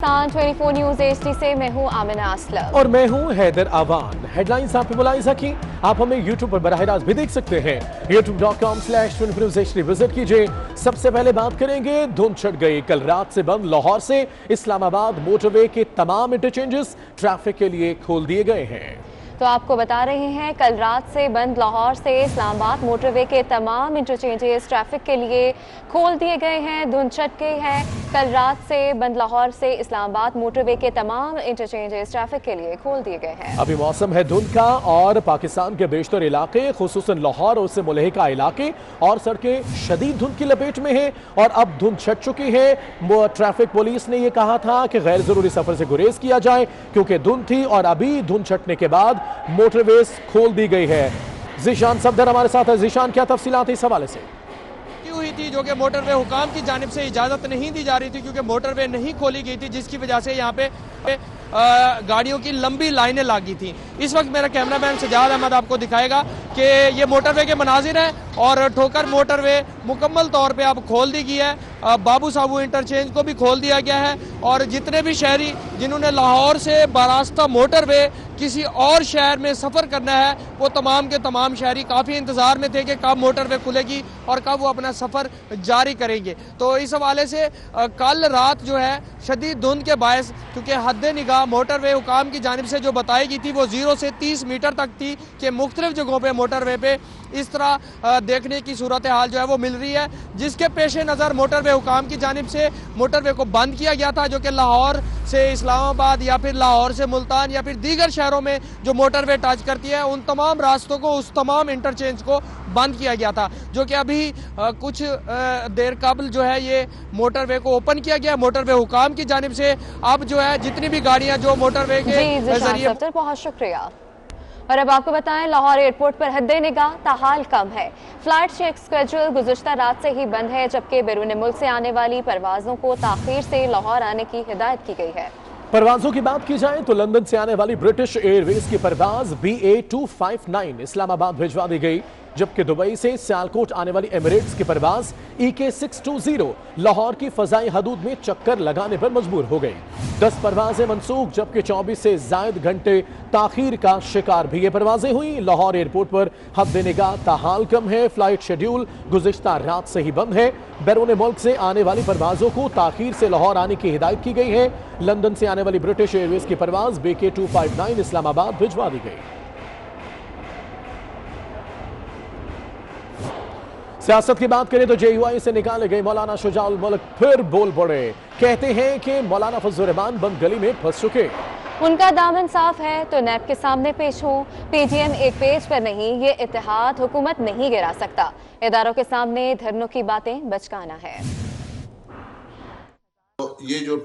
Pakistan 24 news HD से मैं हूं आमिना असलम और मैं हूं हैदर आवान। हेडलाइंस आप पे मुलाहिजा की। आप हमें YouTube पर बराह रास्त भी देख सकते हैं। youtube.com/24newshd विजिट कीजिए। सबसे पहले बात करेंगे, धुंध छट गई। कल रात से बंद लाहौर से इस्लामाबाद मोटरवे के तमाम इंटरचेंजेस ट्रैफिक के लिए खोल दिए गए हैं। तो आपको बता रहे हैं, कल रात से बंद लाहौर से इस्लामाबाद मोटरवे के तमाम इंटरचेंजेस ट्रैफिक के लिए खोल दिए गए हैं। धुंध छट गई है। कल रात से बंद लाहौर से इस्लामाबाद मोटरवे के तमाम इंटरचेंजेस ट्रैफिक के लिए खोल दिए गए हैं। अभी मौसम है धुंध का और पाकिस्तान के बेशतर इलाके, खुसूसन लाहौर और उससे मुलहिका इलाके और सड़कें शदीद धुंध की लपेट में हैं और अब धुंध छट चुकी है। ट्रैफिक पुलिस ने यह कहा था कि गैर जरूरी सफर से गुरेज किया जाए क्योंकि धुंध थी और अभी धुंध छटने के बाद मोटरवेज खोल दी गई है। ज़ीशान सफदर हमारे साथ है। ज़ीशान, क्या तफसीलात इस हवाले से? हुई थी जो कि मोटरवे हुकाम की जानिब से इजाजत नहीं दी जा रही थी क्योंकि मोटरवे नहीं खोली गई थी, जिसकी वजह से यहाँ पे गाड़ियों की लंबी लाइनें लगी थी। इस वक्त मेरा कैमरामैन सजाद अहमद आपको दिखाएगा कि ये मोटरवे के मनाजिर हैं और ठोकर मोटरवे मुकम्मल तौर पे अब खोल दी गई है। बाबू साबू इंटरचेंज को भी खोल दिया गया है और जितने भी शहरी जिन्होंने लाहौर से बरास्ता मोटरवे किसी और शहर में सफ़र करना है, वो तमाम के तमाम शहरी काफ़ी इंतज़ार में थे कि कब मोटरवे खुलेगी और कब वो अपना सफ़र जारी करेंगे। तो इस हवाले से कल रात जो है शदीद धुंध के बायस, क्योंकि हद निगाह मोटरवे हुकाम की जानिब से जो बताई गई थी वो 0 से 30 मीटर तक थी कि मुख्तलिफ जगहों पे मोटरवे पे इस तरह देखने की सूरत हाल जो है वो मिल रही है, जिसके पेश नज़र मोटरवे हुकाम की जानिब से मोटरवे को बंद किया गया था, जो कि लाहौर से इस्लामाबाद या फिर लाहौर से मुल्तान या फिर दीगर शहरों में जो मोटरवे टच करती है उन तमाम रास्तों को, उस तमाम इंटरचेंज को बंद किया गया था, जो कि अभी कुछ देर कबल जो है ये मोटरवे को ओपन किया गया मोटरवे हुकाम की जानिब से। अब जो है जितनी भी गाड़ियां जो मोटरवे के जरिए, बहुत शुक्रिया। और अब आपको बताएं, लाहौर एयरपोर्ट पर हद्दे निगाह ताहाल कम है। फ्लाइट चेक स्केड्यूल गुज़िश्ता रात से ही बंद है, जबकि बैरून मुल्क से आने वाली परवाज़ों को ताख़ीर से लाहौर आने की हिदायत की गई है। परवाज़ों की बात की जाए तो लंदन से आने वाली ब्रिटिश एयरवेज की परवाज़ BA259 इस्लामाबाद भिजवा दी गई, जबकि दुबई से सियालकोट आने वाली एमिरेट्स की परवाज़ EK620 लाहौर की फ़ज़ाई हदूद में चक्कर लगाने पर मजबूर हो गई। 10 परवाज़ें मनसूख, जबकि 24 से ज़ायद घंटे ताख़ीर का शिकार भी ये परवाज़ें हुई। लाहौर एयरपोर्ट पर हद्दे निगाह ताहाल कम है। फ्लाइट शेड्यूल गुज़िश्ता रात से ही बंद है। बैरून मुल्क से आने वाली परवाज़ों को ताख़ीर से लाहौर आने की हिदायत की गई है। लंदन से आने वाली ब्रिटिश एयरवेज की परवाज़ BK259 इस्लामाबाद भिजवा दी गई। सियासत की बात करें तो JUI से निकाले गए मौलाना शुजाउल मुल्क फिर बोल पड़े। कहते हैं कि मौलाना फजलुर रहमान बंद गली में फंस चुके। उनका दामन साफ है तो नैब के सामने पेश हो। PTM एक पेज पर नहीं, ये इत्तेहाद हुकूमत नहीं गिरा सकता। इदारों के सामने धरनों की बातें बचकाना है। ये जो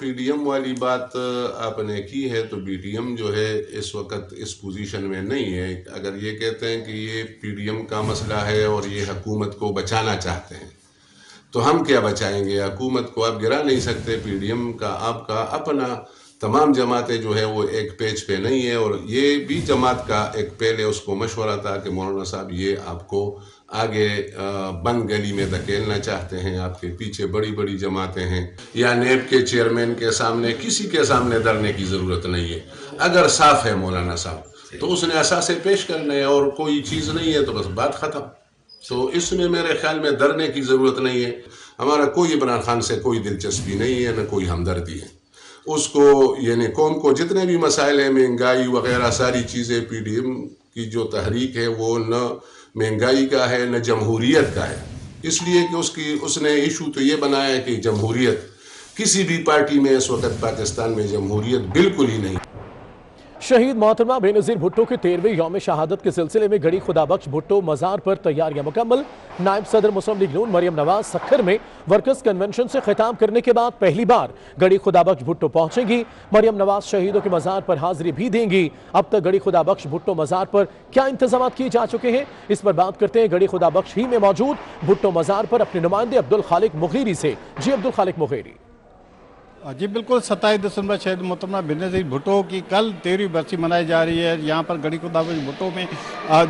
PDM वाली बात आपने की है, तो PDM जो है इस वक्त इस पोजीशन में नहीं है। अगर ये कहते हैं कि ये PDM का मसला है और ये हुकूमत को बचाना चाहते हैं, तो हम क्या बचाएंगे? हुकूमत को आप गिरा नहीं सकते। PDM का आपका अपना तमाम जमातें जो है वो एक पेज पे नहीं है और ये भी जमात का एक पहले उसको मशवरा था कि मौलाना साहब ये आपको आगे बंद गली में धकेलना चाहते हैं, आपके पीछे बड़ी बड़ी जमातें हैं। या नेब के चेयरमैन के सामने, किसी के सामने डरने की ज़रूरत नहीं है। अगर साफ है मौलाना साहब तो उसने असासे पेश करने है और कोई चीज़ नहीं है तो बस बात ख़त्म। तो इसमें मेरे ख्याल में डरने की ज़रूरत नहीं है। हमारा कोई इमरान खान से कोई दिलचस्पी नहीं है, न कोई हमदर्दी है। उसको यानी कौम को जितने भी मसाइल हैं, महंगाई वगैरह सारी चीज़ें, PDM की जो तहरीक है वो न महंगाई का है न जमहूरियत का है। इसलिए कि उसने इशू तो ये बनाया है कि जमहूरियत, किसी भी पार्टी में इस वक्त पाकिस्तान में जमहूरियत बिल्कुल ही नहीं। शहीद मोहतरमा बेनज़ीर भुट्टो के 13वें यौम शहादत के सिलसिले में गड़ी खुदाबख्श भुट्टो मज़ार पर तैयारियां मुकम्मल। नायब सदर मुस्लिम लीग नून मरियम नवाज सखर में वर्कर्स कन्वेंशन से खिताब करने के बाद पहली बार गड़ी खुदाबख्श भुट्टो पहुंचेंगी। मरियम नवाज शहीदों के मज़ार पर हाजिरी भी देंगी। अब तक गड़ी खुदाबख्श भुट्टो मज़ार पर क्या इंतजाम किए जा चुके हैं, इस पर बात करते हैं गड़ी खुदाबख्श ही में मौजूद भुट्टो मज़ार पर अपने नुमाइंदे अब्दुल खालिक मुगीरी से। जी अब्दुल खालिक मुगीरी। जी बिल्कुल, 27 दिसंबर शहीद मोहतरमा बेनज़ीर भुट्टो की कल 13वीं बरसी मनाई जा रही है। यहाँ पर गड़ी खुदाबख्श भुट्टो में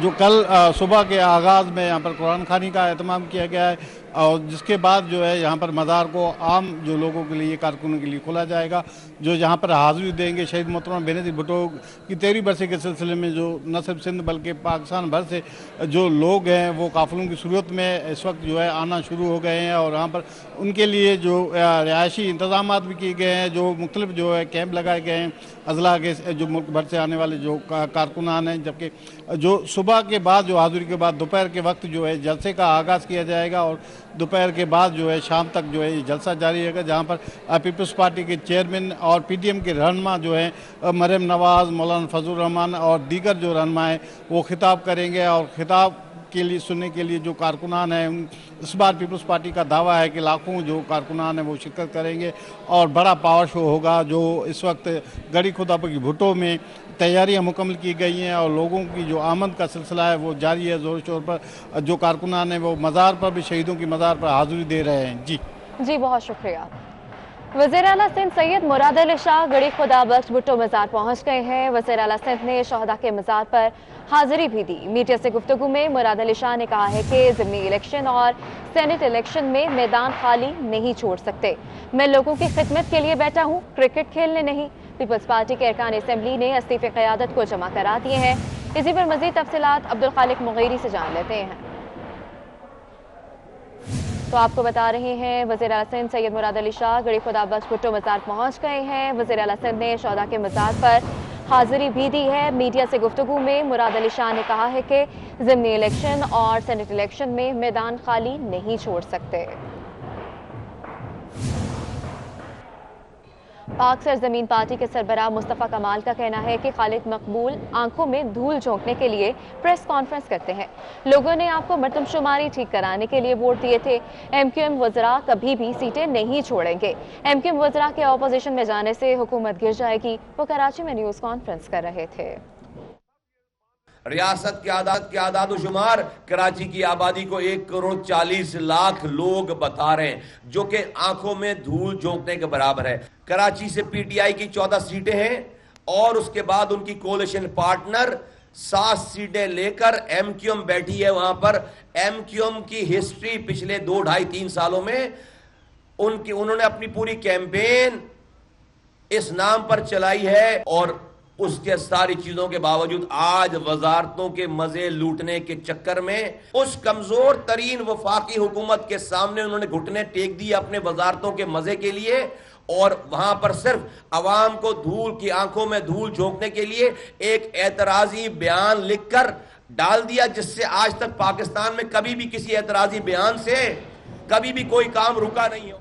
जो कल सुबह के आगाज़ में यहाँ पर कुरान खानी का एहतमाम किया गया है और जिसके बाद जो है यहाँ पर मज़ार को आम जो लोगों के लिए, कारकुनों के लिए खोला जाएगा, जो यहाँ पर हाज़िरी देंगे। शहीद मोहतरमा बेनज़ीर भुट्टो की 13वीं बरसी के सिलसिले में जो न सिर्फ सिंध बल्कि पाकिस्तान भर से जो लोग हैं वो काफ़िलों की सूरत में इस वक्त जो है आना शुरू हो गए हैं, और यहाँ पर उनके लिए जो रिहायशी इंतज़ाम भी किए गए हैं, जो मुख्तलिफ जो है कैंप लगाए गए हैं अजला के, जो मुल्क भर से आने वाले जो कारकुनान हैं। जबकि जो सुबह के बाद जो हाज़िरी के बाद दोपहर के वक्त जो है जलसे का आगाज़ किया जाएगा, और दोपहर के बाद जो है शाम तक जो है ये जलसा जारी रहेगा, जहाँ पर पीपल्स पार्टी के चेयरमैन और PTM के रहनुमा जो है मरियम नवाज़, मौलाना फजल रहमान और दीगर जो रहनुमा हैं वो खिताब करेंगे। और खिताब के लिए सुनने के लिए जो कारकुनान हैं, इस बार पीपल्स पार्टी का दावा है कि लाखों जो कारकुनान हैं वो शिरकत करेंगे और बड़ा पावर शो होगा। जो इस वक्त गड़ी खुदापुर की भुट्टो में तैयारियां मुकम्मल की गई हैं और लोगों की जो आमद का सिलसिला है वो जारी है ज़ोर शोर पर। जो कारकुनान हैं वो मज़ार पर भी, शहीदों की मज़ार पर हाज़िरी दे रहे हैं। जी बहुत शुक्रिया। वज़ीर आला सिंध सैयद मुराद अली शाह गड़ी खुदा बख्श भुट्टो मज़ार पहुँच गए हैं। वज़ीर आला सिंध ने शहदा के मज़ार पर हाज़िरी भी दी। मीडिया से गुफ्तगू में मुराद अली शाह ने कहा है कि ज़िमनी इलेक्शन और सेनेट इलेक्शन में मैदान खाली नहीं छोड़ सकते। मैं लोगों की खिदमत के लिए बैठा हूँ, क्रिकेट खेलने नहीं। पीपल्स पार्टी के अरकान असम्बली ने इस्तीफ़े क़यादत को जमा करा दिए हैं। इसी पर मज़ीद तफसीलात अब्दुल खालिक मुगैरी से जान लेते हैं। तो आपको बता रहे हैं वज़ीर आला सिंध सैयद मुराद अली शाह गड़ी खुदा बख्श भुट्टो मज़ार पहुँच गए हैं। वज़ीर आला सिंध ने शहदा के मज़ार पर हाज़िरी भी दी है। मीडिया से गुफ्तगू में मुराद अली शाह ने कहा है कि ज़िमनी इलेक्शन और सेनेट इलेक्शन में मैदान खाली नहीं छोड़ सकते। पाक सरजमीन पार्टी के सरबराह मुस्तफ़ा कमाल का कहना है कि खालिद मकबूल आंखों में धूल झोंकने के लिए प्रेस कॉन्फ्रेंस करते हैं। लोगों ने आपको मरदमशुमारी ठीक कराने के लिए वोट दिए थे। MQM वज़रा कभी भी सीटें नहीं छोड़ेंगे। MQM वज़रा के ऑपोजिशन में जाने से हुकूमत गिर जाएगी। वो कराची में न्यूज़ कॉन्फ्रेंस कर रहे थे। रियासत के आदाद-ओ-शुमार कराची की आबादी को 1,40,00,000 लोग बता रहे हैं, जो कि आंखों में धूल झोंकने के बराबर है। कराची से PTI की 14 सीटें हैं और उसके बाद उनकी कोalition पार्टनर 7 सीटें लेकर MQM बैठी है। वहां पर MQM की हिस्ट्री पिछले 2, 2.5, 3 सालों में उन्होंने अपनी पूरी कैंपेन इस नाम पर चलाई है, और उसके सारी चीजों के बावजूद आज वजारतों के मजे लूटने के चक्कर में उस कमजोर तरीन वफाकी हुकूमत के सामने उन्होंने घुटने टेक दिए अपने वजारतों के मजे के लिए, और वहां पर सिर्फ अवाम को धूल की आंखों में धूल झोंकने के लिए एक एतराजी बयान लिखकर डाल दिया, जिससे आज तक पाकिस्तान में कभी भी किसी एतराजी बयान से कभी भी कोई काम रुका नहीं हो।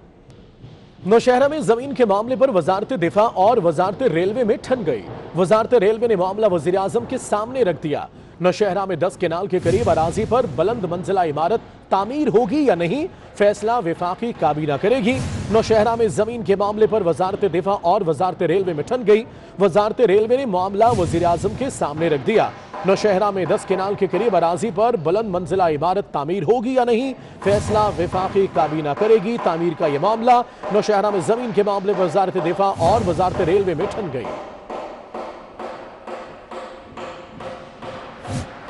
नौशहरा में जमीन के मामले पर वजारत दिफा और वजारत रेलवे में ठन गई। वजारत रेलवे ने मामला वजीर आजम के सामने रख दिया। नौशहरा में 10 केनाल के करीब अराजी पर बुलंद मंजिला इमारत तामीर होगी या नहीं, फैसला विफाकी काबीना करेगी। नौशहरा में जमीन के मामले पर वजारत दिफा और वजारत रेलवे में ठन गई। वजारत रेलवे ने मामला वजीर आजम के सामने रख दिया। नौशहरा में 10 केनाल के करीब अराजी पर बुलंद मंजिला इमारत तामीर होगी या नहीं, फैसला विफाकी काबीना करेगी। तामीर का यह मामला नौशहरा में जमीन के मामले वजारत दिफा और वजारत रेलवे में ठन गई।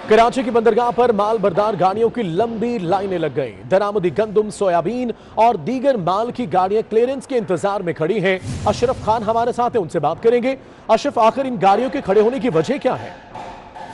कराची की बंदरगाह पर माल बरदार गाड़ियों की लंबी लाइनें लग गई। दरामदी गंदम, सोयाबीन और दीगर माल की गाड़ियां क्लियरेंस के इंतजार में खड़ी हैं। अशरफ खान हमारे साथ हैं, उनसे बात करेंगे। अशरफ, आखिर इन गाड़ियों के खड़े होने की वजह क्या है?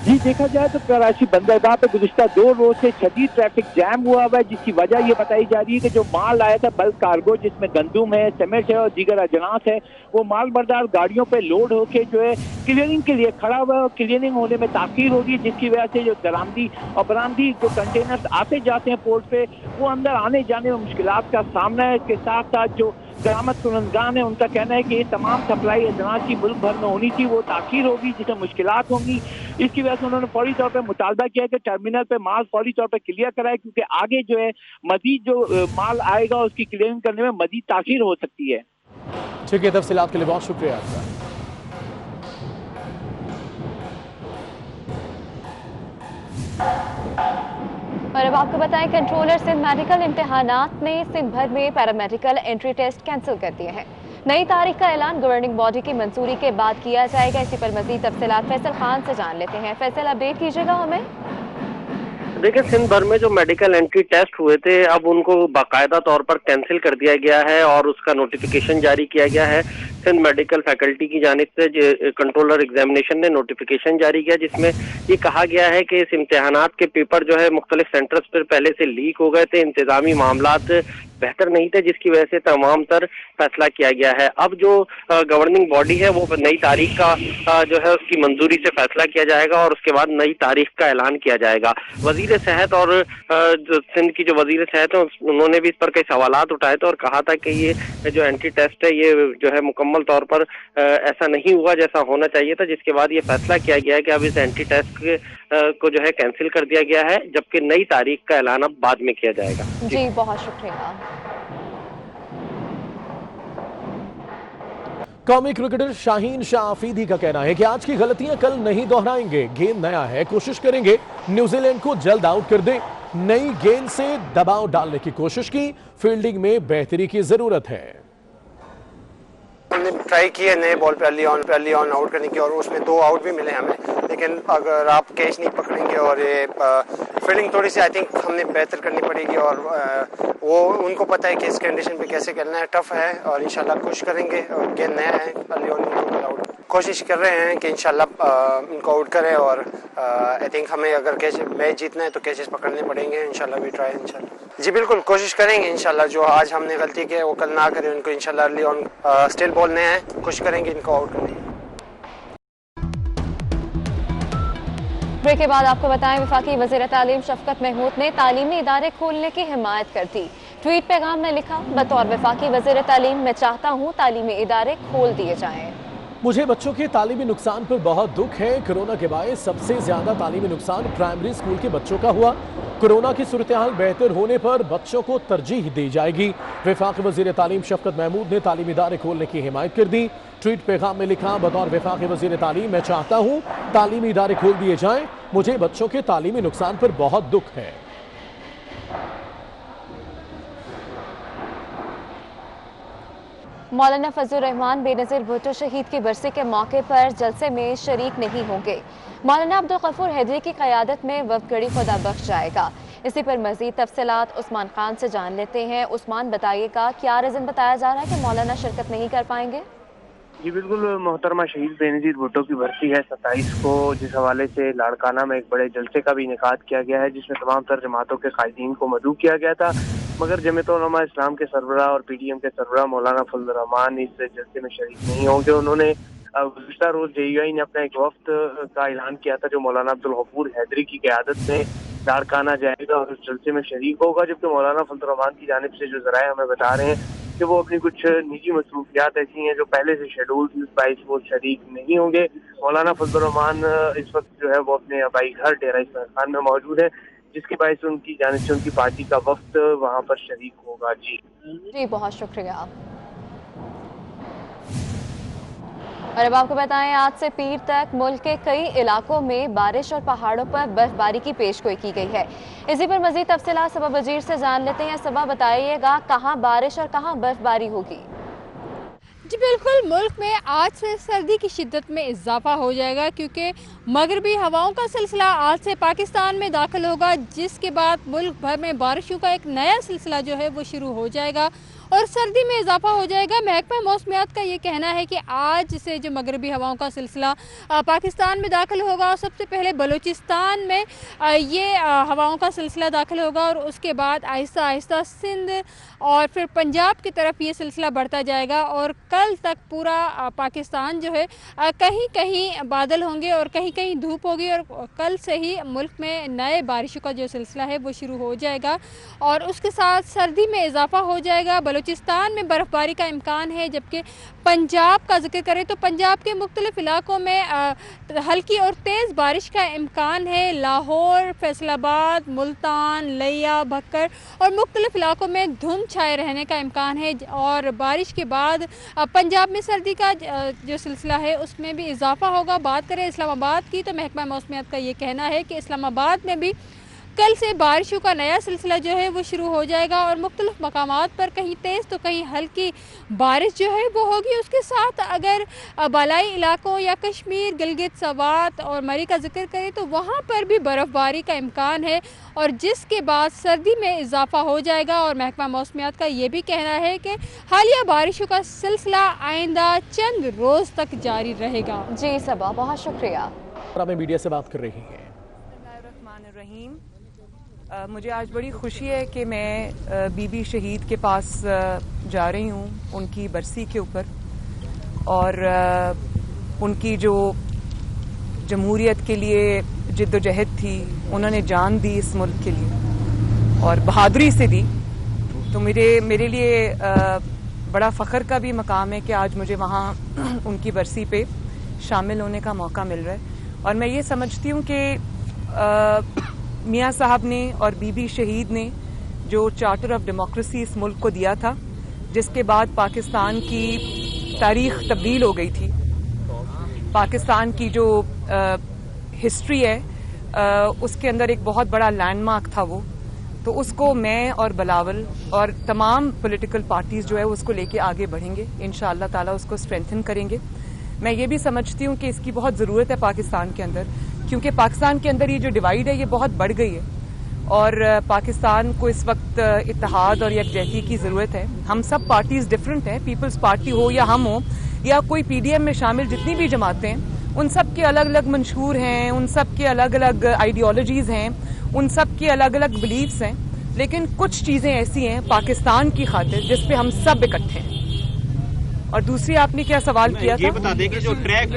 जी, देखा जाए तो कराची बंदरगाह पे गुज़िश्ता 2 रोज से शदीद ट्रैफिक जैम हुआ हुआ है, जिसकी वजह ये बताई जा रही है कि जो माल आया था बल्क कार्गो, जिसमें गंदुम है, सीमेंट है और दीगर अजनास है, वो माल बरदार गाड़ियों पे लोड होके जो है क्लियरिंग के लिए खड़ा हुआ है, और क्लियरिंग होने में ताखीर हो रही है, जिसकी वजह से जो दरामदी और बरामदी जो कंटेनर्स आते जाते हैं पोर्ट पे, वो अंदर आने जाने में मुश्किलात का सामना है। इसके साथ साथ जो दरामद कुनंदगान है, उनका कहना है कि ये तमाम सप्लाई अजनास की मुल्क भर में होनी थी, वो ताखीर होगी, जिसमें मुश्किलात होंगी। इसकी वजह से उन्होंने फौरी तौर पर मुतालबा किया कि टर्मिनल पे माल फौरी तौर पर क्लियर कराए, क्योंकि आगे जो है मजीद जो माल आएगा उसकी क्लियरिंग करने में मजीद ताखीर हो सकती है। ठीक है, तफसीलात के लिए बहुत शुक्रिया आपका। और अब आपको बताएं, कंट्रोलर सिंध मेडिकल इम्तिहानात ने सिंध भर में पैरामेडिकल एंट्री टेस्ट कैंसिल कर दिए हैं। नई तारीख का ऐलान गवर्निंग बॉडी की मंजूरी के बाद किया जाएगा। इसी पर मजीद तफसीलात फैसल खान से जान लेते हैं। फैसल, अपडेट कीजिएगा हमें। देखिए, सिंध भर में जो मेडिकल एंट्री टेस्ट हुए थे, अब उनको बाकायदा तौर पर कैंसिल कर दिया गया है और उसका नोटिफिकेशन जारी किया गया है। सिंध मेडिकल फैकल्टी की जानिब से कंट्रोलर एग्जामिनेशन ने नोटिफिकेशन जारी किया, जिसमें ये कहा गया है कि इस इम्तिहानात के पेपर जो है मुख्तलिफ सेंटर्स पर पहले से लीक हो गए थे, इंतजामी मामलात बेहतर नहीं थे, जिसकी वजह से तमाम तर फैसला किया गया है। अब जो गवर्निंग बॉडी है वो नई तारीख का जो है उसकी मंजूरी से फैसला किया जाएगा और उसके बाद नई तारीख का ऐलान किया जाएगा। वजीर सेहत और जो सिंध की जो वजीर सेहत है उन्होंने भी इस पर कई सवालात उठाए थे और कहा था कि ये जो एंट्री टेस्ट है ये जो है मुकम्मल तौर पर ऐसा नहीं हुआ जैसा होना चाहिए था, जिसके बाद ये फैसला किया गया है कि अब इस एंट्री टेस्ट को जो है कैंसिल कर दिया गया है, जबकि नई तारीख का ऐलान अब बाद में किया जाएगा। जी बहुत शुक्रिया। कौमी क्रिकेटर शाहीन शाह अफरीदी का कहना है कि आज की गलतियां कल नहीं दोहराएंगे, गेंद नया है, कोशिश करेंगे न्यूजीलैंड को जल्द आउट कर दे। नई गेंद से दबाव डालने की कोशिश की, फील्डिंग में बेहतरी की जरूरत है। हमने ट्राई किया नए बॉल पे अर्ली ऑन आउट करने की और उसमें 2 आउट भी मिले हमें, लेकिन अगर आप कैच नहीं पकड़ेंगे और ये फील्डिंग थोड़ी सी आई थिंक हमने बेहतर करनी पड़ेगी और वो उनको पता है कि इस कंडीशन पे कैसे खेलना है, टफ है और इंशाल्लाह कोशिश करेंगे। और गेंद नया है, अर्ली ऑन आउट कोशिश कर रहे हैं कि इंशाल्लाह इनको आउट करें और आई थिंक हमें अगर मैच जीतना है तो कैचेस पकड़ने पड़ेंगे। इंशाल्लाह वी ट्राई इंशाल्लाह। जी बिल्कुल कोशिश करेंगे इंशाल्लाह, जो आज हमने गलती की है वो कल ना करें, उनको इंशाल्लाह अर्ली ऑन स्टिल बॉल नया है, कोशिश करेंगे इनको आउट करने। ब्रेक के बाद आपको बताएं, वफाकी वज़ीर तालीम शफकत महमूद ने तालीमी इदारे खोलने की हिमायत कर दी। ट्वीट पैगाम में लिखा, बतौर वफाकी वज़ीर तालीम मैं चाहता हूँ तालीमी इदारे खोल दिए जाएं। मुझे बच्चों के तालीमी नुकसान पर बहुत दुख है। कोरोना के बायस सबसे ज्यादा तालीमी नुकसान प्राइमरी स्कूल के बच्चों का हुआ। कोरोना की सूरत हाल बेहतर होने पर बच्चों को तरजीह दी जाएगी। वफाकी वज़ीर तालीम शफकत महमूद ने तालीमी इदारे खोलने की हिमायत कर दी। ट्वीट पैगाम में लिखा, बतौर वफाकी वज़ीर तालीम मैं चाहता हूँ तालीमी इदारे खोल दिए जाएं। मुझे बच्चों के तालीमी नुकसान पर बहुत दुख है। मौलाना फजलुर रहमान बेनज़ीर भुट्टो शहीद की बरसी के मौके पर जलसे में शरीक नहीं होंगे। मौलाना अब्दुल गफूर हैदरी की क़यादत में वफ़द गढ़ी खुदा बख्श जाएगा। इसी पर मज़ीद तफसीलात उस्मान खान से जान लेते हैं। उस्मान, बताइएगा क्या रीज़न बताया जा रहा है कि मौलाना शिरकत नहीं कर पाएंगे? जी बिल्कुल, मोहतरमा शहीद बेनज़ीर भुट्टो की बरसी है 27 को, जिस हवाले से लाड़काना में एक बड़े जलसे का भी इनेकाद किया गया है, जिसमें तमाम तर जमातों के कायदीन को मदऊ किया गया था। मगर जमीयत उलमा इस्लाम के सरबराह और PDM के सरबराह मौलाना फजलुर रहमान इस जलसे में शरीक नहीं होंगे। उन्होंने गुज़िश्ता रोज JUI ने अपना एक वफ्द का ऐलान किया था जो मौलाना अब्दुल गफूर हैदरी की क़यादत में लाड़काना जाएगा और उस जलसे में शरीक होगा। जबकि मौलाना फजलुर रहमान की जानिब से जो ज़राए हमें बता रहे हैं कि वो अपनी कुछ निजी मसरूफियात ऐसी हैं जो पहले से शेड्यूल थी, उस बाइस वो शरीक नहीं होंगे। मौलाना फजलुर रहमान इस वक्त जो है वो अपने आबाई घर डेरा इस्माइल खान में मौजूद है, जिसकी वजह से उनकी जानिब से उनकी पार्टी का वफ्द वहाँ पर शरीक होगा। जी बहुत शुक्रिया। और अब आपको बताएं, आज से पीर तक मुल्क के कई इलाकों में बारिश और पहाड़ों पर बर्फबारी की पेशगोई की गई है। इसी पर मजीद तफसीलात सबा वजीर से जान लेते हैं। सबा, बताइएगा कहाँ बारिश और कहाँ बर्फबारी होगी? जी बिल्कुल, मुल्क में आज से सर्दी की शिद्दत में इजाफा हो जाएगा, क्योंकि मगरबी हवाओं का सिलसिला आज से पाकिस्तान में दाखिल होगा, जिसके बाद मुल्क भर में बारिशों का एक नया सिलसिला जो है वो शुरू हो जाएगा और सर्दी में इजाफा हो जाएगा। महकमा मौसमियात का ये कहना है कि आज से जो मगरबी हवाओं का सिलसिला पाकिस्तान में दाखिल होगा और सबसे पहले बलूचिस्तान में ये हवाओं का सिलसिला दाखिल होगा और उसके बाद आहिस्ता आहिस्ता सिंध और फिर पंजाब की तरफ ये सिलसिला बढ़ता जाएगा और कल तक पूरा पाकिस्तान जो है कहीं कहीं बादल होंगे और कहीं कहीं धूप होगी और कल से ही मुल्क में नए बारिशों का जो सिलसिला है वो शुरू हो जाएगा और उसके साथ सर्दी में इजाफा हो जाएगा। बलूचिस्तान में बर्फ़बारी का इम्कान है, जबकि पंजाब का जिक्र करें तो पंजाब के मुख्तलिफ इलाकों में हल्की और तेज़ बारिश का इम्कान है। लाहौर, फैसलाबाद, मुल्तान, लिया, भक्कर और मुख्तलिफ इलाकों में धुंध छाए रहने का इम्कान है और बारिश के बाद पंजाब में सर्दी का जो सिलसिला है उसमें भी इजाफा होगा। बात करें इस्लामाबाद की तो महकमा मौसमियात का ये कहना है कि इस्लामाबाद में भी कल से बारिशों का नया सिलसिला जो है वो शुरू हो जाएगा और मुख्तलिफ मकामात पर कहीं तेज़ तो कहीं हल्की बारिश जो है वो होगी। उसके साथ अगर बालाई इलाकों या कश्मीर, गिलगित, सवात और मरी का जिक्र करें तो वहाँ पर भी बर्फ़बारी का इम्कान है और जिसके बाद सर्दी में इजाफा हो जाएगा। और महकमा मौसमियात का ये भी कहना है कि हालिया बारिशों का सिलसिला आइंदा चंद रोज़ तक जारी रहेगा। जी सबा, बहुत शुक्रिया। हमें मीडिया से बात कर रही हैं। मुझे आज बड़ी खुशी है कि मैं बीबी शहीद के पास जा रही हूँ उनकी बरसी के ऊपर, और उनकी जो जमहूरियत के लिए जिद्दोजहद थी, उन्होंने जान दी इस मुल्क के लिए और बहादुरी से दी। तो मेरे लिए बड़ा फ़ख्र का भी मकाम है कि आज मुझे वहाँ उनकी बरसी पे शामिल होने का मौका मिल रहा है। और मैं ये समझती हूँ कि मियाँ साहब ने और बीबी शहीद ने जो चार्टर ऑफ डेमोक्रेसी इस मुल्क को दिया था, जिसके बाद पाकिस्तान की तारीख तब्दील हो गई थी, पाकिस्तान की जो हिस्ट्री है उसके अंदर एक बहुत बड़ा लैंडमार्क था वो, तो उसको मैं और बिलावल और तमाम पॉलिटिकल पार्टीज़ जो है उसको लेके आगे बढ़ेंगे, इंशाअल्लाह ताला उसको स्ट्रेंथन करेंगे। मैं ये भी समझती हूँ कि इसकी बहुत ज़रूरत है पाकिस्तान के अंदर, क्योंकि पाकिस्तान के अंदर ये जो डिवाइड है ये बहुत बढ़ गई है और पाकिस्तान को इस वक्त इत्तेहाद और यकजहती की ज़रूरत है। हम सब पार्टीज़ डिफरेंट हैं, पीपल्स पार्टी हो या हम हो या कोई पीडीएम में शामिल जितनी भी जमातें हैं, उन सब के अलग अलग मंशूर हैं, उन सब के अलग अलग आइडियोलॉजीज़ हैं, उन सब के अलग अलग बिलीव्स हैं, लेकिन कुछ चीज़ें ऐसी हैं पाकिस्तान की खातिर जिस पे हम सब इकट्ठे हैं। और दूसरी आपने क्या सवाल किया था? ये बता दें कि जो ट्रैक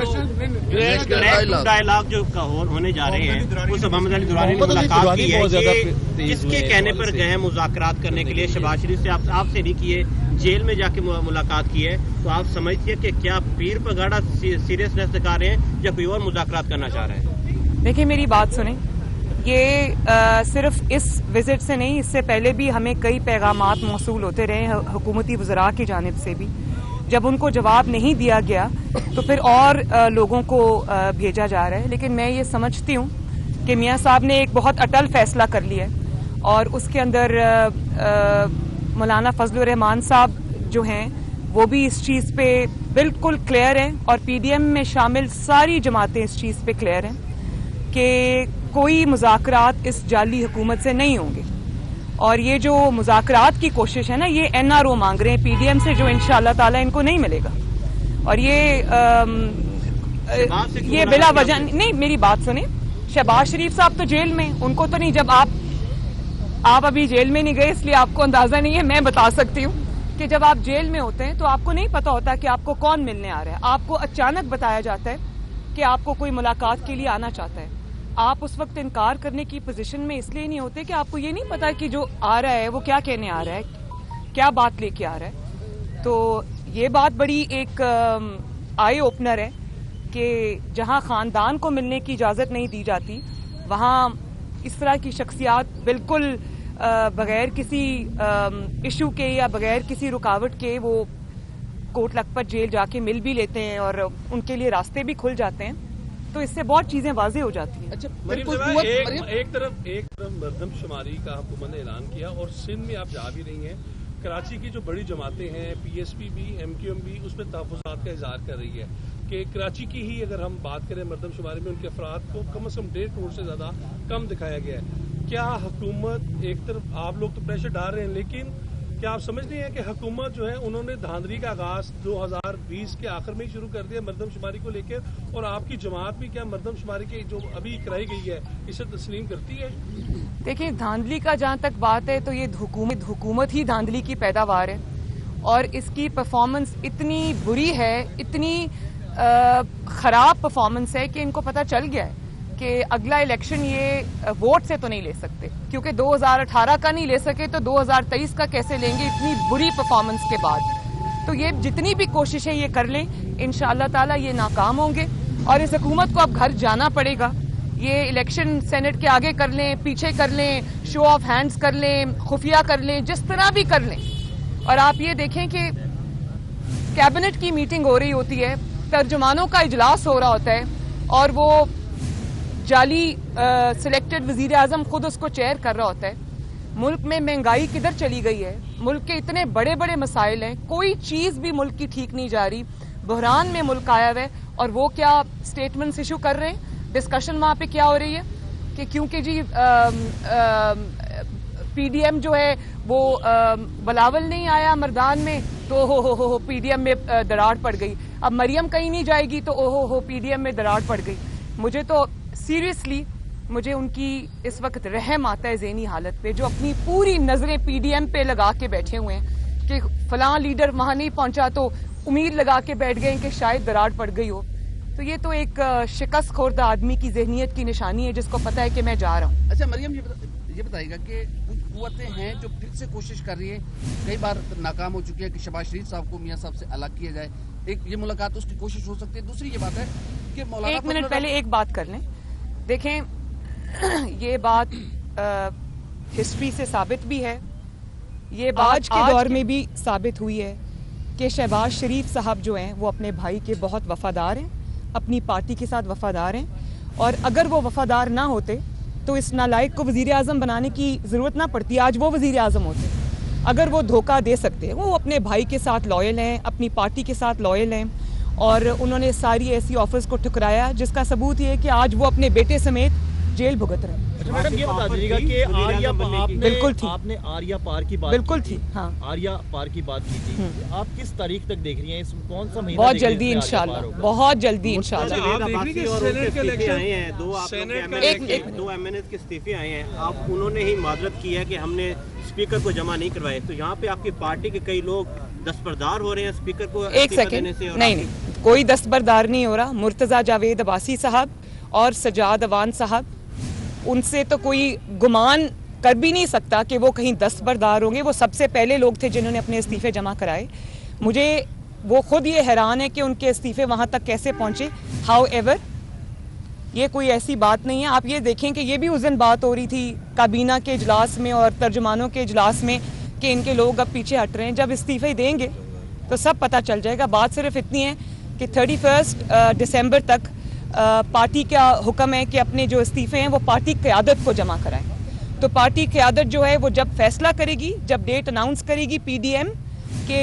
डायलॉग जो होने जा रहे हैं, उस मोहम्मद अली दुरानी ने मुलाकात की है, ये किसके कहने पर गए हैं मुज़ाकरात करने के लिए? शहबाज शरीफ से आपसे नहीं किए, जेल में जाके मुलाकात की है, तो आप समझती है कि क्या पीर पगाड़ा सीरियसनेस दिखा रहे हैं या कोई और मुज़ाकरात करना चाह रहे हैं? देखिए मेरी बात सुने, ये सिर्फ इस विजिट से नहीं, इससे पहले भी हमें कई पैगामात मौसूल होते रहे हैं हुकूमती वज़रा की जानिब से भी। जब उनको जवाब नहीं दिया गया तो फिर और लोगों को भेजा जा रहा है। लेकिन मैं ये समझती हूँ कि मियाँ साहब ने एक बहुत अटल फैसला कर लिया है और उसके अंदर मौलाना फजलुर रहमान साहब जो हैं वो भी इस चीज़ पे बिल्कुल क्लियर हैं और पीडीएम में शामिल सारी जमातें इस चीज़ पे क्लियर हैं कि कोई मुज़ाकरात इस जाली हुकूमत से नहीं होंगे। और ये जो मुज़ाकरात की कोशिश है ना, ये एनआरओ मांग रहे हैं पीडीएम से, जो इंशाअल्लाह ताला इनको नहीं मिलेगा। और ये बिला वजह नहीं, मेरी बात सुने, शहबाज शरीफ साहब तो जेल में, उनको तो नहीं, जब आप अभी जेल में नहीं गए इसलिए आपको अंदाजा नहीं है। मैं बता सकती हूँ कि जब आप जेल में होते हैं तो आपको नहीं पता होता कि आपको कौन मिलने आ रहा है, आपको अचानक बताया जाता है कि आपको कोई मुलाकात के लिए आना चाहता है। आप उस वक्त इनकार करने की पोजीशन में इसलिए नहीं होते कि आपको ये नहीं पता कि जो आ रहा है वो क्या कहने आ रहा है, क्या बात लेके आ रहा है। तो ये बात बड़ी एक आई ओपनर है कि जहां खानदान को मिलने की इजाज़त नहीं दी जाती, वहां इस तरह की शख्सियात बिल्कुल बगैर किसी इशू के या बगैर किसी रुकावट के वो कोट लखपत जेल जाके मिल भी लेते हैं और उनके लिए रास्ते भी खुल जाते हैं। तो इससे बहुत चीजें वाज़े हो जाती हैं। अच्छा, एक तरफ मरदमशुमारी का हुकूमत ने ऐलान किया और सिंध में आप जा भी रही हैं, कराची की जो बड़ी जमातें हैं, पीएसपी भी, एमक्यूएम भी, उसमें तहफ़्फ़ुज़ात का इज़हार कर रही है कि कराची की ही अगर हम बात करें मरदमशुमारी में उनके अफराद को कम से कम 1.5 करोड़ से ज़्यादा कम दिखाया गया है। क्या हुकूमत, एक तरफ आप लोग तो प्रेशर डाल रहे हैं, लेकिन क्या आप समझ नहीं है कि हुकूमत जो है उन्होंने धांधली का आगाज 2020 के आखिर में ही शुरू कर दिया मरदमशुमारी को लेकर, और आपकी जमात भी क्या मरदमशुमारी की जो अभी कराई गई है इसे तस्लीम करती है? देखिए, धांधली का जहाँ तक बात है तो ये हुकूमत ही धांधली की पैदावार है और इसकी परफॉर्मेंस इतनी बुरी है, इतनी खराब परफॉर्मेंस है कि इनको पता चल गया है कि अगला इलेक्शन ये वोट से तो नहीं ले सकते, क्योंकि 2018 का नहीं ले सके तो 2023 का कैसे लेंगे इतनी बुरी परफॉर्मेंस के बाद। तो ये जितनी भी कोशिशें ये कर लें, इंशाअल्लाह ताला ये नाकाम होंगे और इस हुकूमत को अब घर जाना पड़ेगा। ये इलेक्शन सेनेट के आगे कर लें, पीछे कर लें, शो ऑफ हैंड्स कर लें, खुफिया कर लें, जिस तरह भी कर लें। और आप ये देखें कि कैबिनेट की मीटिंग हो रही होती है, तर्जुमानों का इजलास हो रहा होता है और वो जाली सिलेक्टेड वजीर आजम खुद उसको चेयर कर रहा होता है। मुल्क में महंगाई किधर चली गई है, मुल्क के इतने बड़े बड़े मसाइल हैं, कोई चीज भी मुल्क की ठीक नहीं जा रही, बहरान में मुल्क आया हुआ है, और वो क्या स्टेटमेंट्स इशू कर रहे हैं। डिस्कशन वहां पे क्या हो रही है कि क्योंकि जी पीडीएम जो है वो बिलावल नहीं आया मर्दान में तो हो पीडीएम में दरार पड़ गई, अब मरियम कहीं नहीं जाएगी तो हो पीडीएम में दरार पड़ गई। मुझे तो सीरियसली मुझे उनकी इस वक्त रहम आता है ज़हनी हालत पे, जो अपनी पूरी नजरें पीडीएम पे लगा के बैठे हुए हैं कि फलां लीडर वहां नहीं पहुंचा तो उम्मीद लगा के बैठ गए कि शायद दरार पड़ गई हो। तो ये तो एक शिकस्त खोर्दा आदमी की जहनीत की निशानी है जिसको पता है कि मैं जा रहा हूँ। अच्छा मरियम, ये बताइएगा कि कुछ कुव्वतें हैं जो फिर से कोशिश कर रही है, कई बार नाकाम हो चुकी है कि शहबाज शरीफ साहब को मियां साहब से अलग किया जाए, एक ये मुलाकात उसकी कोशिश हो सकती है। दूसरी ये बात है कि मौलाना, एक मिनट पहले एक बात कर लें, देखें ये बात हिस्ट्री से साबित भी है, ये बात आज के दौर में भी साबित हुई है कि शहबाज शरीफ साहब जो हैं वो अपने भाई के बहुत वफादार हैं, अपनी पार्टी के साथ वफादार हैं, और अगर वो वफादार ना होते तो इस नालायक को वज़ीर आज़म बनाने की ज़रूरत ना पड़ती, आज वो वज़ीर आज़म होते। अगर वो धोखा दे सकते हैं, वो अपने भाई के साथ लॉयल हैं, अपनी पार्टी के साथ लॉयल हैं, और उन्होंने सारी ऐसी ऑफर्स को ठुकराया जिसका सबूत ये है कि आज वो अपने बेटे समेत जेल भुगत रहे हैं। अच्छा मैडम, ये बता दीजिएगा कि आर्या बिल्कुल थी, आपने आर्या पार की बात बिल्कुल थी, हाँ आर्या पार की बात की थी, आप किस तारीख तक देख रही हैं, इस कौन सा महीना? बहुत जल्दी इंशाल्लाह, बहुत जल्दी इंशाल्लाह। दो एमएनएस के इस्तीफे आए हैं, आप उन्होंने ही माजरत की है कि हमने स्पीकर को जमा नहीं करवाए, तो यहाँ पे आपकी पार्टी के कई लोग दस्तबरदार हो रहे हैं स्पीकर को। एक सेकंड, नहीं कोई दस्तबरदार नहीं हो रहा। मुर्तज़ा जावेद अब्बासी साहब और सजाद अवान साहब, उनसे तो कोई गुमान कर भी नहीं सकता कि वो कहीं दस्तबरदार होंगे। वो सबसे पहले लोग थे जिन्होंने अपने इस्तीफे जमा कराए। मुझे वो खुद ये हैरान है कि उनके इस्तीफे वहाँ तक कैसे पहुँचे। हाउ एवर ये कोई ऐसी बात नहीं है। आप ये देखें कि ये भी उस दिन बात हो रही थी काबीना के इजलास में और तर्जुमानों के इजलास में कि इनके लोग अब पीछे हट रहे हैं। जब इस्तीफे देंगे तो सब पता चल जाएगा। बात सिर्फ इतनी है कि 31 दिसंबर तक पार्टी का हुक्म है कि अपने जो इस्तीफे हैं वो पार्टी क़यादत को जमा कराएं। तो पार्टी क़यादत जो है वो जब फैसला करेगी, जब डेट अनाउंस करेगी पीडीएम के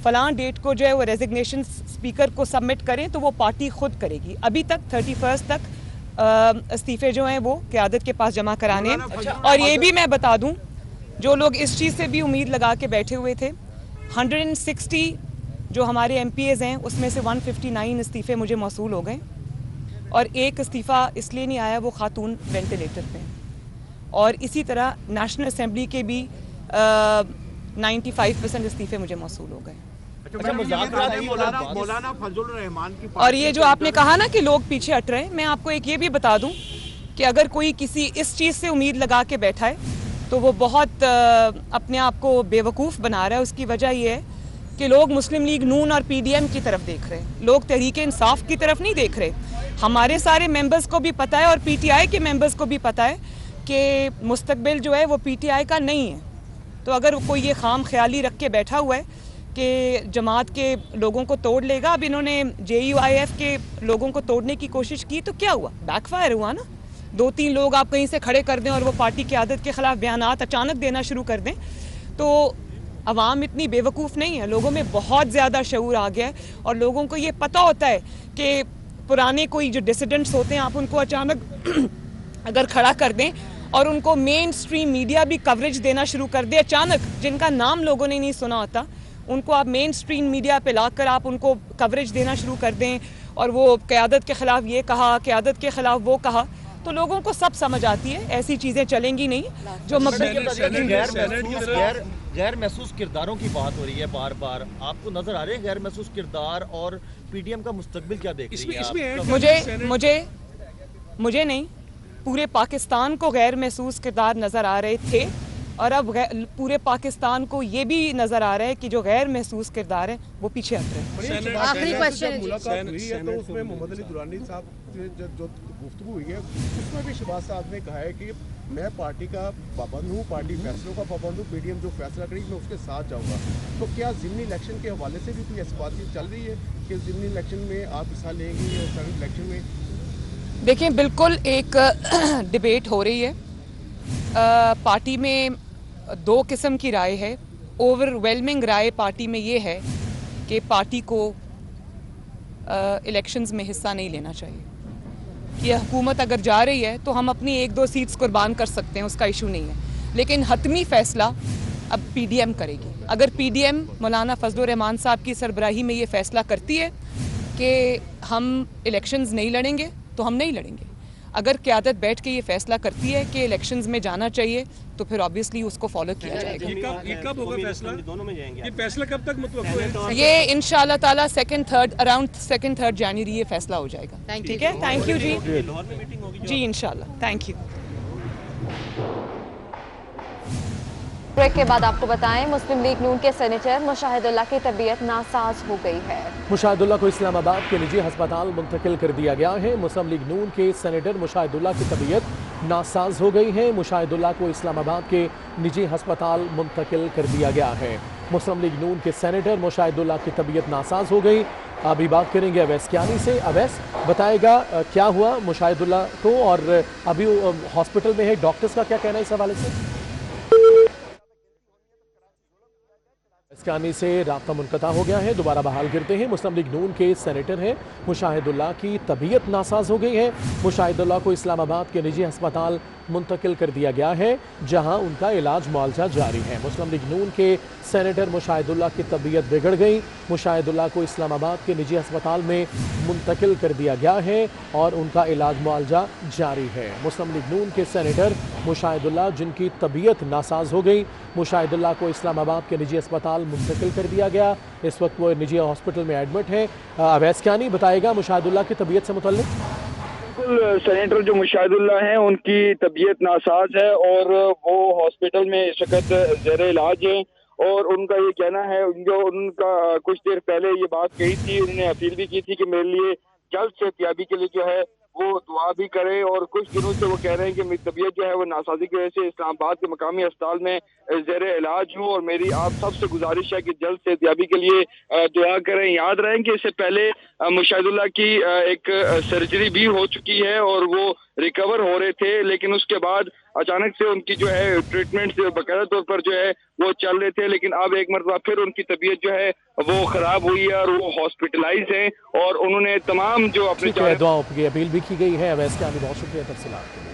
फलां डेट को जो है वो रेजिग्नेशन स्पीकर को सबमिट करें, तो वो पार्टी खुद करेगी। अभी तक 31 तक इस्तीफे जो हैं वो क़यादत के पास जमा कराने हैं। और ये भी मैं बता दूं, जो लोग इस चीज़ से भी उम्मीद लगा के बैठे हुए थे, 160 जो हमारे एमपीएज हैं उसमें से 159 इस्तीफे मुझे मौसूल हो गए, और एक इस्तीफ़ा इसलिए नहीं आया, वो खातून वेंटिलेटर पे। और इसी तरह नेशनल असेंबली के भी 95% इस्तीफे मुझे मौसूल हो गए। मौलाना फजल रहमान की, और ये जो आपने कहा ना कि लोग पीछे हट रहे हैं, मैं आपको एक ये भी बता दूं कि अगर कोई किसी इस चीज़ से उम्मीद लगा के बैठा है तो वो बहुत अपने आप को बेवकूफ़ बना रहा है। उसकी वजह ये है कि लोग मुस्लिम लीग नून और पीडीएम की तरफ देख रहे हैं, लोग तहरीक इंसाफ की तरफ नहीं देख रहे। हमारे सारे मेंबर्स को भी पता है और पीटीआई के मेंबर्स को भी पता है कि मुस्तकबिल जो है वो पीटीआई का नहीं है। तो अगर कोई ये खाम ख्याली रख के बैठा हुआ है कि जमात के लोगों को तोड़ लेगा, अब इन्होंने JUIF के लोगों को तोड़ने की कोशिश की तो क्या हुआ, बैकफायर हुआ ना। 2-3 लोग आप कहीं से खड़े कर दें और वो पार्टी की आदत के खिलाफ बयानात अचानक देना शुरू कर दें, तो अवाम इतनी बेवकूफ़ नहीं है। लोगों में बहुत ज़्यादा शऊर आ गया है और लोगों को ये पता होता है कि पुराने कोई जो डिसिडेंट्स होते हैं, आप उनको अचानक अगर खड़ा कर दें और उनको मेन स्ट्रीम मीडिया भी कवरेज देना शुरू कर दे, अचानक जिनका नाम लोगों ने नहीं सुना होता उनको आप मेन स्ट्रीम मीडिया पे लाकर आप उनको कवरेज देना शुरू कर दें, और वो क़यादत के ख़िलाफ़ ये कहा, क़यादत के ख़िलाफ़ वो कहा, तो लोगों को सब समझ आती है। ऐसी चीज़ें चलेंगी नहीं जो गैर महसूस किरदारों की बात हो रही है बार बार। आपको नजर आ रहे हैं गैर महसूस किरदार, और पीडीएम का मुस्तकबिल क्या देख रही है? मुझे नहीं, पूरे पाकिस्तान को गैर महसूस किरदार नज़र आ रहे थे, और अब पूरे पाकिस्तान को ये भी नज़र आ रहा है कि जो गैर महसूस किरदार है वो पीछे हट रहे हैं। आखिरी क्वेश्चन, मुलाकात हुई है तो उसमें मोहम्मद अली दुरानी साहब जो गुफ्तगू हुई है उसमें भी शहबाज साहब ने कहा है कि मैं पार्टी का पाबंद हूँ, पार्टी फैसलों का पाबंद हूँ, पीडीएम जो फैसला करेगी मैं उसके साथ जाऊँगा। तो क्या ज़िमनी इलेक्शन के हवाले से भी कोई ऐसी बातचीत चल रही है कि ज़िमनी इलेक्शन में आप हिस्सा लेंगे या सेनेट इलेक्शन में? देखें, बिल्कुल एक डिबेट हो रही है। पार्टी में दो किस्म की राय है। ओवरवेलमिंग राय पार्टी में ये है कि पार्टी को इलेक्शंस में हिस्सा नहीं लेना चाहिए। कि हुकूमत अगर जा रही है तो हम अपनी 1-2 सीट्स कुर्बान कर सकते हैं, उसका इशू नहीं है, लेकिन हतमी फैसला अब पीडीएम करेगी। अगर पीडीएम मौलाना फजलुर रहमान साहब की सरबराही में ये फैसला करती है कि हम इलेक्शंस नहीं लड़ेंगे तो हम नहीं लड़ेंगे। अगर क़यादत बैठ के ये फैसला करती है कि इलेक्शंस में जाना चाहिए तो फिर ऑब्वियसली उसको फॉलो किया जाएगा। ये कब होगा फैसला? दोनों में जाएंगे। ये फैसला कब तक मतलब है? ये इंशाल्लाह ताला अराउंड 2-3 जनवरी ये फैसला हो जाएगा। ठीक है, थैंक यू जी। जी इंशाल्लाह, थैंक यू। ब्रेक के बाद आपको बताएं, मुस्लिम लीग नून के सेनेटर मुशाहिदुल्लाह की तबीयत नासाज हो गई है। मुशाहिदुल्लाह को इस्लामाबाद के निजी अस्पताल मुंतकिल कर दिया गया है। मुस्लिम लीग नून के सेनेटर मुशाहिदुल्लाह की तबीयत नासाज हो गई है। मुशाहिदुल्लाह को इस्लामाबाद के निजी अस्पताल मुंतकिल कर दिया गया है। मुस्लिम लीग नून के सेनेटर मुशाहिदुल्लाह की तबीयत नासाज हो गई। अभी बात करेंगे अवैस कियानी से। अवैस बताएगा क्या हुआ मुशाहिदुल्लाह को, और अभी हॉस्पिटल में है, डॉक्टर्स का क्या कहना है इस हवाले से? कियानी से राब्ता मुनक़ता हो गया है, दोबारा बहाल करते हैं। मुस्लिम लीग नून के सेनेटर हैं मुशाहिदुल्लाह की तबीयत नासाज हो गई है। मुशाहिदुल्लाह को इस्लामाबाद के निजी अस्पताल मुंतकिल कर दिया गया है, जहां उनका इलाज मुआवजा जारी है। मुस्लिम लीग नून के सेनेटर मुशाहिदुल्लाह की तबीयत बिगड़ गई। मुशाहिदुल्लाह को इस्लामाबाद के निजी अस्पताल में मुंतकिल कर दिया गया है और उनका इलाज मुआवजा जारी है। मुस्लिम लीग नून के सेनेटर मुशाहिदुल्लाह, जिनकी तबीयत नासाज हो गई, मुशाहिदुल्लाह को इस्लामाबाद के निजी अस्पताल मुंतकिल कर दिया गया। इस वक्त वो निजी हॉस्पिटल में एडमिट है। अवैस कियानी बताएगा मुशाहिदुल्लाह की तबीयत से मुतल्लिक। बिल्कुल, सेनेटर जो मुशाहिदुल्लाह हैं उनकी तबीयत नासाज है और वो हॉस्पिटल में इस वक्त ज़ेरे इलाज है। और उनका ये कहना है, जो उनका कुछ देर पहले ये बात कही थी, उन्होंने अपील भी की थी कि मेरे लिए जल्द से तैयारी के लिए जो है वो दुआ भी करें। और कुछ दिनों से वो कह रहे हैं कि मेरी तबीयत जो है वो नासाजी की वजह से इस्लामाबाद के मकामी अस्पताल में ज़ेरे इलाज हूँ और मेरी आप सबसे गुजारिश है कि जल्द से तैयारी के लिए दुआ करें। याद रहें कि इससे पहले मुशाहिदुल्लाह की एक सर्जरी भी हो चुकी है और वो रिकवर हो रहे थे, लेकिन उसके बाद अचानक से उनकी जो है ट्रीटमेंट बाकायदा तौर पर जो है वो चल रहे थे, लेकिन अब एक मरतबा फिर उनकी तबीयत जो है वो खराब हुई है और वो हॉस्पिटलाइज हैं। और उन्होंने तमाम जो अपनी दुआओं की अपील भी की गई है। अवैस कियानी, बहुत शुक्रिया तफसीलात के लिए।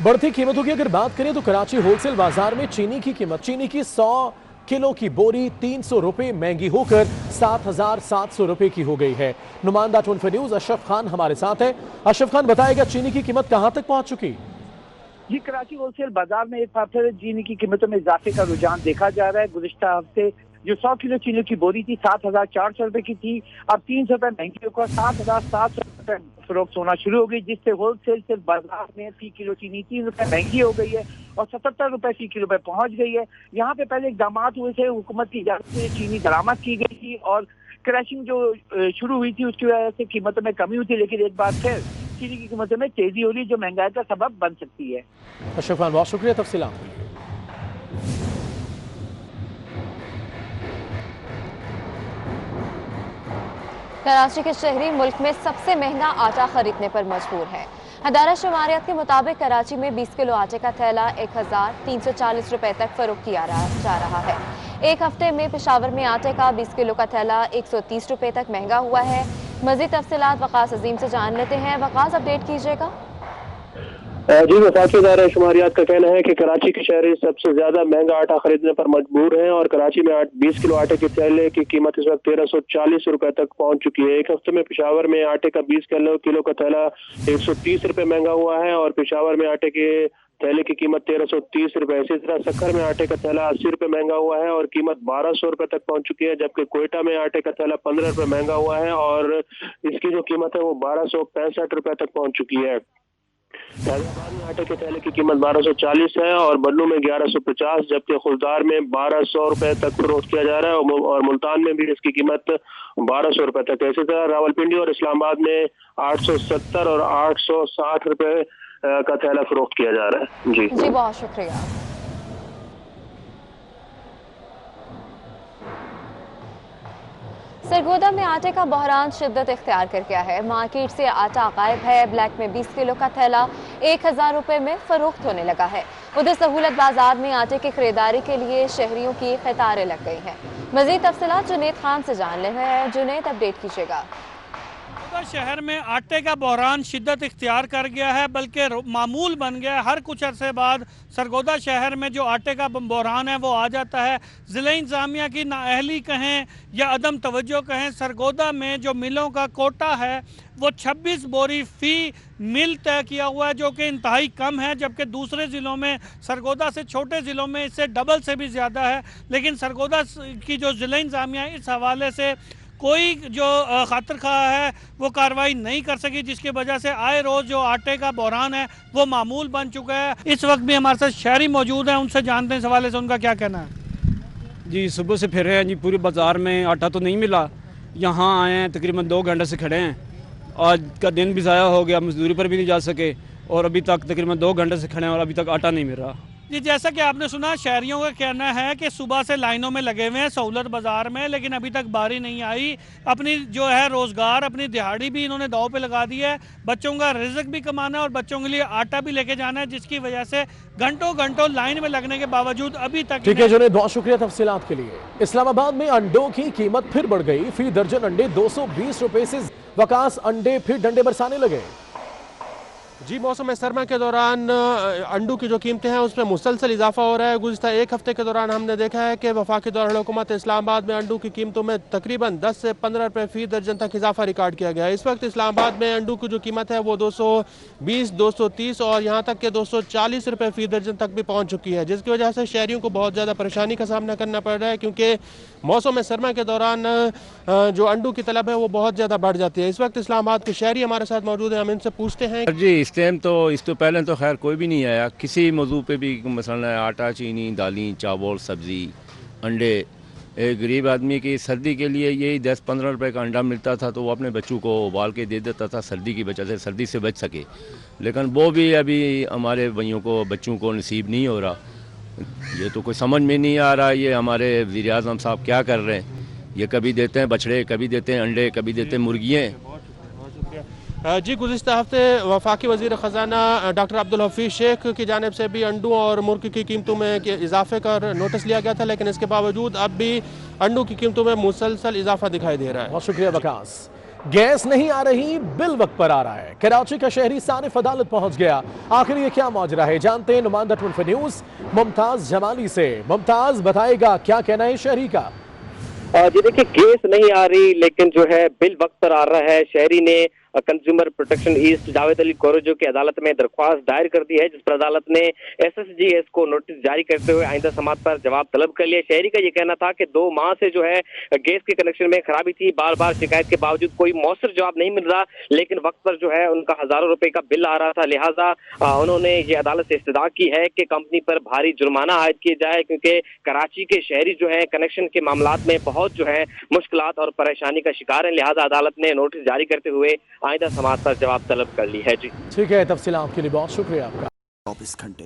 बढ़ती कीमतों की अगर बात करें तो कराची होलसेल बाजार में चीनी की कीमत, चीनी की 100 किलो की बोरी 300 रुपए महंगी होकर 7,700 रुपए की हो गई है। नुमाइंदा 24 न्यूज अशरफ खान हमारे साथ है। अशरफ खान बताएगा चीनी की कीमत कहां तक पहुंच चुकी? जी, कराची होलसेल बाजार में एक बार फिर चीनी की कीमतों में इजाफे का रुझान देखा जा रहा है। गुज़िश्ता हफ्ते जो 100 किलो चीनी की बोरी थी 7,400 रुपए की थी, अब 300 रुपए महंगी होकर 7,700 रुपए फरोख्त होना शुरू हो गई, जिससे होलसेल से बाजार में फी किलो चीनी 3 रुपए महंगी हो गई है और 77 रुपए फी किलो पे पहुंच गई है। यहाँ पे पहले इकदाम हुए थे, हुकूमत की इजाजत से चीनी दरामद की गई थी और क्रैशिंग जो शुरू हुई थी उसकी वजह से कीमतों में कमी हुई थी, लेकिन एक बार फिर चीनी की कीमतों में तेजी हो रही जो महंगाई का सबब बन सकती है। अशरफ खान, बहुत शुक्रिया तफसीलात। कराची के शहरी मुल्क में सबसे महंगा आटा खरीदने पर मजबूर है। अदारा शुमारियात के मुताबिक कराची में 20 किलो आटे का थैला 1,340 रुपए तक फरोख्त किया जा रहा है। एक हफ्ते में पेशावर में आटे का 20 किलो का थैला 130 रुपए तक महंगा हुआ है। मजीद तफसीलात वकास अजीम से जान लेते हैं। वकास, अपडेट कीजिएगा। जी, वफाकी इदारा शुमारियात का कहना है कि कराची के शहरी सबसे ज्यादा महंगा आटा खरीदने पर मजबूर हैं और कराची में 20 किलो आटे के थैले की कीमत इस वक्त 1,340 रुपए तक पहुंच चुकी है। एक हफ्ते में पेशावर में आटे का 20 किलो का थैला 130 रुपए महंगा हुआ है और पेशावर में आटे के थैले की कीमत 1,330 रुपए। इसी तरह सक्खर में आटे का थैला 80 रुपए महंगा हुआ है और कीमत 1,200 रुपए तक पहुंच चुकी है, जबकि कोयटा में आटे का थैला 15 रुपए महंगा हुआ है और इसकी जो कीमत है वो 1,265 रुपए तक पहुंच चुकी है। फैजाबाद में आटे के थैले की कीमत 1,240 है और बन्नू में 1,150, जबकि खुलदार में 1,200 रुपए तक फरोख्त किया जा रहा है और मुल्तान में भी इसकी कीमत 1,200 रुपए तक है। इसी तरह रावलपिंडी और इस्लामाबाद में 870 और 860 रुपए का थैला फरोख्त किया जा रहा है। जी, बहुत शुक्रिया। सरगोदा में आटे का बहरान शिद्दत इख्तियार कर गया है। मार्केट से आटा गायब है। ब्लैक में 20 किलो का थैला 1000 रुपए में फरोख्त होने लगा है। उधर सहूलत बाजार में आटे की खरीदारी के लिए शहरियों की कतारें लग गई हैं। मजीद तफसीलात जुनेद खान से जान ले हैं। जुनेद, अपडेट कीजिएगा। शहर में आटे का बहरान शिद्दत इख्तियार कर गया है, बल्कि मामूल बन गया है। हर कुछ अरसे बाद सरगोदा शहर में जो आटे का बहरान है वो आ जाता है। ज़िला इंतज़ामिया की नाअहली कहें या अदम तवज्जो कहें, सरगोदा में जो मिलों का कोटा है वो 26 बोरी फ़ी मिल तय किया हुआ है, जो कि इंतहाई कम है, जबकि दूसरे ज़िलों में, सरगोदा से छोटे ज़िलों में इससे डबल से भी ज़्यादा है। लेकिन सरगोदा की जो ज़िला इंतज़ामिया इस हवाले से कोई जो खातिर खा है वो कार्रवाई नहीं कर सकी, जिसकी वजह से आए रोज़ जो आटे का बहरान है वो मामूल बन चुका है। इस वक्त भी हमारे साथ शहरी मौजूद हैं, उनसे जानते हैं इस हवाले से उनका क्या कहना है। जी, सुबह से फिर रहे हैं जी, पूरे बाज़ार में आटा तो नहीं मिला। यहाँ आए हैं, तकरीबन 2 घंटे से खड़े हैं। आज का दिन भी ज़ाया हो गया, मजदूरी पर भी नहीं जा सके और अभी तक तकरीबन 2 घंटे से खड़े हैं और अभी तक आटा नहीं मिल रहा। जी, जैसा कि आपने सुना, शहरियों का कहना है कि सुबह से लाइनों में लगे हुए हैं सहूलत बाज़ार में, लेकिन अभी तक बारी नहीं आई। अपनी जो है रोज़गार, अपनी दिहाड़ी भी इन्होंने दाव पे लगा दी है। बच्चों का रिज़्क भी कमाना है और बच्चों के लिए आटा भी लेके जाना है, जिसकी वजह से घंटों घंटों लाइन में लगने के बावजूद अभी तक। ठीक है जुनेद, बहुत शुक्रिया तफसीलात के लिए। इस्लामाबाद में अंडों की कीमत फिर बढ़ गई। फी दर्जन अंडे 220 रुपए से वकास अंडे फिर डंडे बरसाने लगे। जी, मौसम सरमा के दौरान अंडों की जो कीमतें हैं उसमें मुसलसल इजाफा हो रहा है। गुज़िश्ता एक हफ्ते के दौरान हमने देखा है कि वफाकी दारुल हुकूमत इस्लामाबाद में अंडों की कीमतों में तकरीबन 10 से 15 रुपये फ़ी दर्जन तक इजाफा रिकॉर्ड किया गया है। इस वक्त इस्लामाबाद में अंडों की जो कीमत है वो 220, 230 और यहाँ तक के 240 रुपये फ़ी दर्जन तक भी पहुँच चुकी है, जिसकी वजह से शहरियों को बहुत ज़्यादा परेशानी का सामना करना पड़ रहा है, क्योंकि मौसम सरमा के दौरान जो अंडों की तलब है वो बहुत ज़्यादा बढ़ जाती है। इस वक्त इस्लामाबाद के शहरी हमारे साथ मौजूद हैं, हम इनसे पूछते हैं। जी, इस टाइम तो इस तो पहले तो खैर कोई भी नहीं आया किसी मौजू पे भी, मसलन आटा, चीनी, दालें, चावल, सब्ज़ी, अंडे। एक गरीब आदमी की सर्दी के लिए यही 10-15 रुपए का अंडा मिलता था तो वो अपने बच्चों को उबाल के दे देता था, सर्दी की वजह से, सर्दी से बच सके। लेकिन वो भी अभी हमारे भाइयों को, बच्चों को नसीब नहीं हो रहा। ये तो कोई समझ में नहीं आ रहा ये हमारे वज़ीर आज़म साहब क्या कर रहे हैं। ये कभी देते हैं बछड़े, कभी देते हैं अंडे, कभी देते हैं मुर्गियाँ। जी, गुज़िश्ता हफ्ते वफाकी वज़ीर ख़जाना डॉक्टर अब्दुल हफीज़ शेख की जानिब से भी अंडों और मुर्गी की कीमतों में इजाफे का नोटिस लिया गया था, लेकिन इसके बावजूद अब भी अंडों की कीमतों में मुसलसल इजाफा दिखाई दे रहा है। बहुत शुक्रिया वकास। गैस नहीं आ रही, बिल वक्त पर आ रहा है। कराची का शहरी सारिफ अदालत पहुंच गया। आखिर ये क्या माजरा है, जानते हैं नुमाइंदा 24 न्यूज़ मुमताज जमाली से। मुमताज, बताएगा क्या कहना है शहरी का। जी देखिए, गैस नहीं आ रही लेकिन जो है बिल वक्त पर आ रहा है। शहरी ने consumer protection east Javed Ali कोरोजो की अदालत में दरख्वास्त दायर कर दी है, जिस पर अदालत ने SSGS को नोटिस जारी करते हुए आइंदा समात पर जवाब तलब कर लिया। शहरी का ये कहना था कि 2 माह से जो है गैस के कनेक्शन में खराबी थी, बार बार शिकायत के बावजूद कोई मौसर जवाब नहीं मिल रहा, लेकिन वक्त पर जो है उनका हजारों रुपए का बिल आ रहा था। लिहाजा उन्होंने ये अदालत से इस्तदा की है कि कंपनी पर भारी जुर्माना आयद किया जाए, क्योंकि कराची के शहरी जो है कनेक्शन के मामलात में बहुत जो है मुश्किलात और परेशानी का शिकार है। लिहाजा अदालत ने नोटिस जारी करते हुए आइंदा समात पर जवाब तलब कर ली है। जी ठीक है, तफसीलात के लिए बहुत शुक्रिया आपका। 24 घंटे